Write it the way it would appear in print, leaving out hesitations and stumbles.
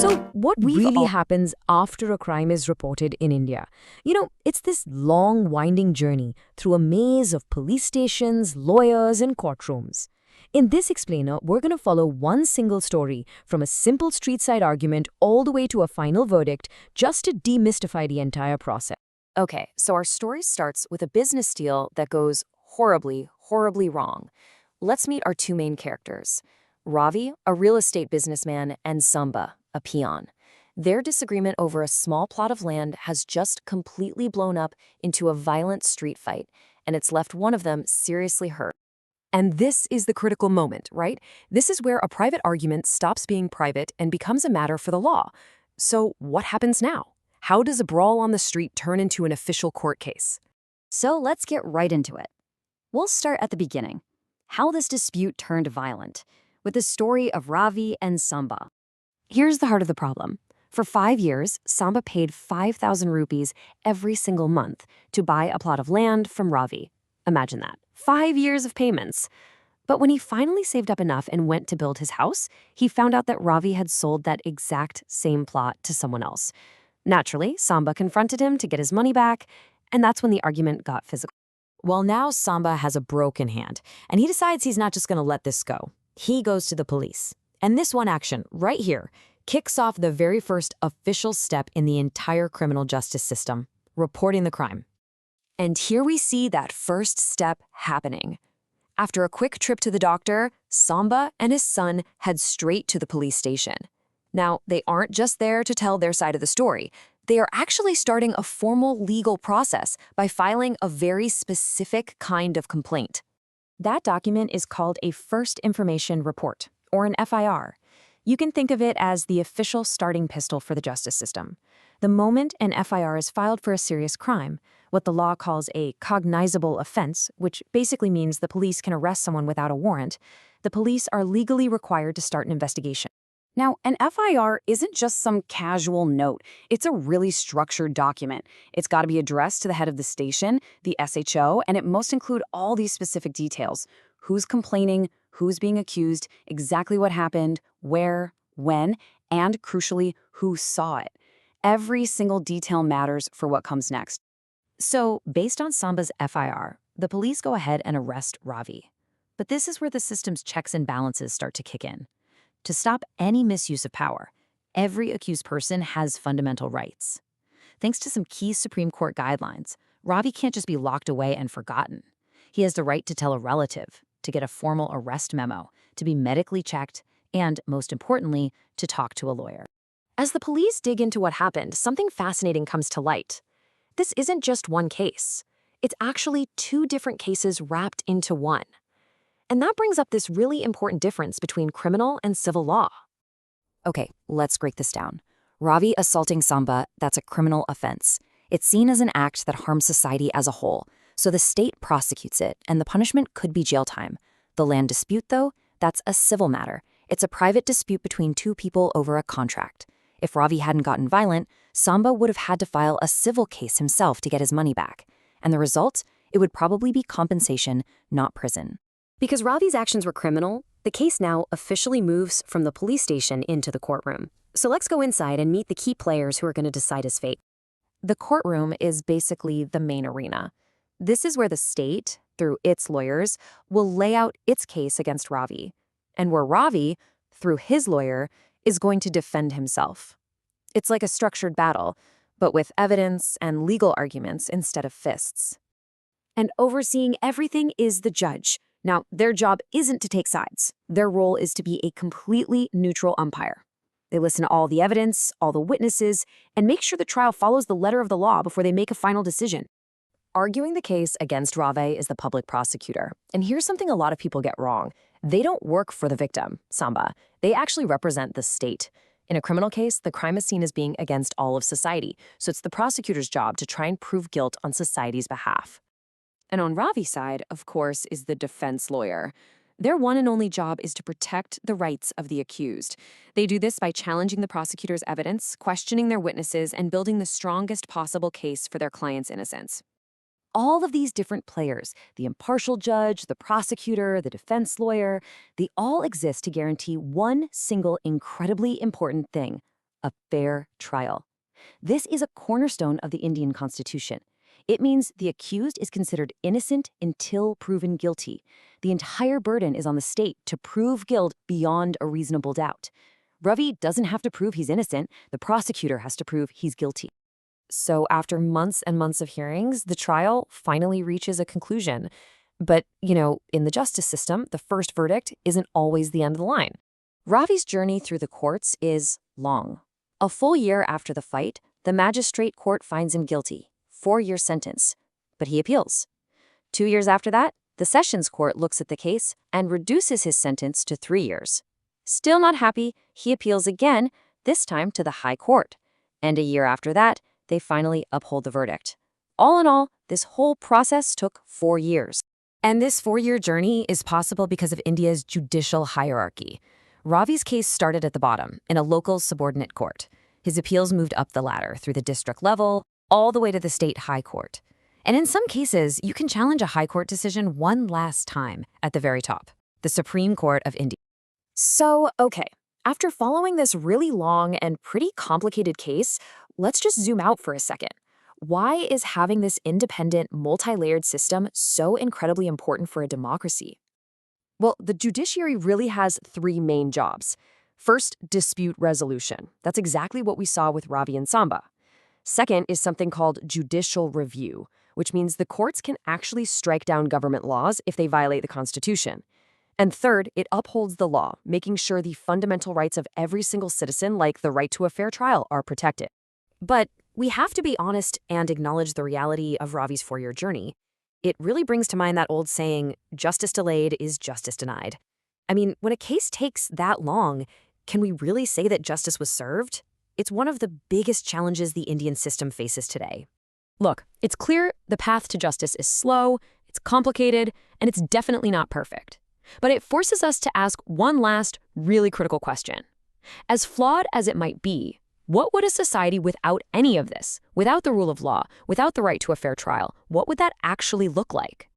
So, what really happens after a crime is reported in India? It's this long, winding journey through a maze of police stations, lawyers, and courtrooms. In this explainer, we're going to follow one single story from a simple street side argument all the way to a final verdict just to demystify the entire process. Okay, so our story starts with a business deal that goes horribly, horribly wrong. Let's meet our two main characters. Ravi, a real estate businessman, and Samba, a peon. Their disagreement over a small plot of land has just completely blown up into a violent street fight, and it's left one of them seriously hurt. And this is the critical moment, right? This is where a private argument stops being private and becomes a matter for the law. So what happens now? How does a brawl on the street turn into an official court case? So let's get right into it. We'll start at the beginning. How this dispute turned violent, with the story of Ravi and Samba. Here's the heart of the problem. For 5 years, Samba paid 5,000 rupees every single month to buy a plot of land from Ravi. Imagine that. 5 years of payments. But when he finally saved up enough and went to build his house, he found out that Ravi had sold that exact same plot to someone else. Naturally, Samba confronted him to get his money back, and that's when the argument got physical. Well, now Samba has a broken hand, and he decides he's not just going to let this go. He goes to the police. And this one action, right here, kicks off the very first official step in the entire criminal justice system, reporting the crime. And here we see that first step happening. After a quick trip to the doctor, Samba and his son head straight to the police station. Now, they aren't just there to tell their side of the story. They are actually starting a formal legal process by filing a very specific kind of complaint. That document is called a First Information Report, or an FIR. You can think of it as the official starting pistol for the justice system. The moment an FIR is filed for a serious crime, what the law calls a cognizable offense, which basically means the police can arrest someone without a warrant, the police are legally required to start an investigation. Now, an FIR isn't just some casual note. It's a really structured document. It's got to be addressed to the head of the station, the SHO, and it must include all these specific details. Who's complaining, who's being accused, exactly what happened, where, when, and crucially, who saw it. Every single detail matters for what comes next. So, based on Samba's FIR, the police go ahead and arrest Ravi. But this is where the system's checks and balances start to kick in. To stop any misuse of power, every accused person has fundamental rights. Thanks to some key Supreme Court guidelines, Ravi can't just be locked away and forgotten. He has the right to tell a relative, to get a formal arrest memo, to be medically checked, and, most importantly, to talk to a lawyer. As the police dig into what happened, something fascinating comes to light. This isn't just one case. It's actually two different cases wrapped into one. And that brings up this really important difference between criminal and civil law. Okay, let's break this down. Ravi assaulting Samba, that's a criminal offense. It's seen as an act that harms society as a whole, so the state prosecutes it, and the punishment could be jail time. The land dispute, though, that's a civil matter. It's a private dispute between two people over a contract. If Ravi hadn't gotten violent, Samba would have had to file a civil case himself to get his money back. And the result? It would probably be compensation, not prison. Because Ravi's actions were criminal, the case now officially moves from the police station into the courtroom. So let's go inside and meet the key players who are going to decide his fate. The courtroom is basically the main arena. This is where the state, through its lawyers, will lay out its case against Ravi, and where Ravi, through his lawyer, is going to defend himself. It's like a structured battle, but with evidence and legal arguments instead of fists. And overseeing everything is the judge. Now, their job isn't to take sides. Their role is to be a completely neutral umpire. They listen to all the evidence, all the witnesses, and make sure the trial follows the letter of the law before they make a final decision. Arguing the case against Ravi is the public prosecutor. And here's something a lot of people get wrong. They don't work for the victim, Samba. They actually represent the state. In a criminal case, the crime is seen as being against all of society, so it's the prosecutor's job to try and prove guilt on society's behalf. And on Ravi's side, of course, is the defense lawyer. Their one and only job is to protect the rights of the accused. They do this by challenging the prosecutor's evidence, questioning their witnesses, and building the strongest possible case for their client's innocence. All of these different players, the impartial judge, the prosecutor, the defense lawyer, they all exist to guarantee one single incredibly important thing: a fair trial. This is a cornerstone of the Indian Constitution. It means the accused is considered innocent until proven guilty. The entire burden is on the state to prove guilt beyond a reasonable doubt. Ravi doesn't have to prove he's innocent. The prosecutor has to prove he's guilty. So after months and months of hearings, the trial finally reaches a conclusion. But, in the justice system, the first verdict isn't always the end of the line. Ravi's journey through the courts is long. A full year after the fight, the magistrate court finds him guilty, 4-year sentence, but he appeals. 2 years after that, the Sessions Court looks at the case and reduces his sentence to 3 years. Still not happy, he appeals again, this time to the High Court. And a year after that, they finally uphold the verdict. All in all, this whole process took 4 years. And this 4-year journey is possible because of India's judicial hierarchy. Ravi's case started at the bottom, in a local subordinate court. His appeals moved up the ladder through the district level, all the way to the state high court. And in some cases, you can challenge a high court decision one last time at the very top, the Supreme Court of India. So, okay, after following this really long and pretty complicated case, let's just zoom out for a second. Why is having this independent, multi-layered system so incredibly important for a democracy? Well, the judiciary really has 3 main jobs. First, dispute resolution. That's exactly what we saw with Ravi and Samba. Second is something called judicial review, which means the courts can actually strike down government laws if they violate the Constitution. And third, it upholds the law, making sure the fundamental rights of every single citizen, like the right to a fair trial, are protected. But we have to be honest and acknowledge the reality of Ravi's 4-year journey. It really brings to mind that old saying, justice delayed is justice denied. I mean, when a case takes that long, can we really say that justice was served? It's one of the biggest challenges the Indian system faces today. Look, it's clear the path to justice is slow, it's complicated, and it's definitely not perfect. But it forces us to ask one last, really critical question. As flawed as it might be, what would a society without any of this, without the rule of law, without the right to a fair trial, what would that actually look like?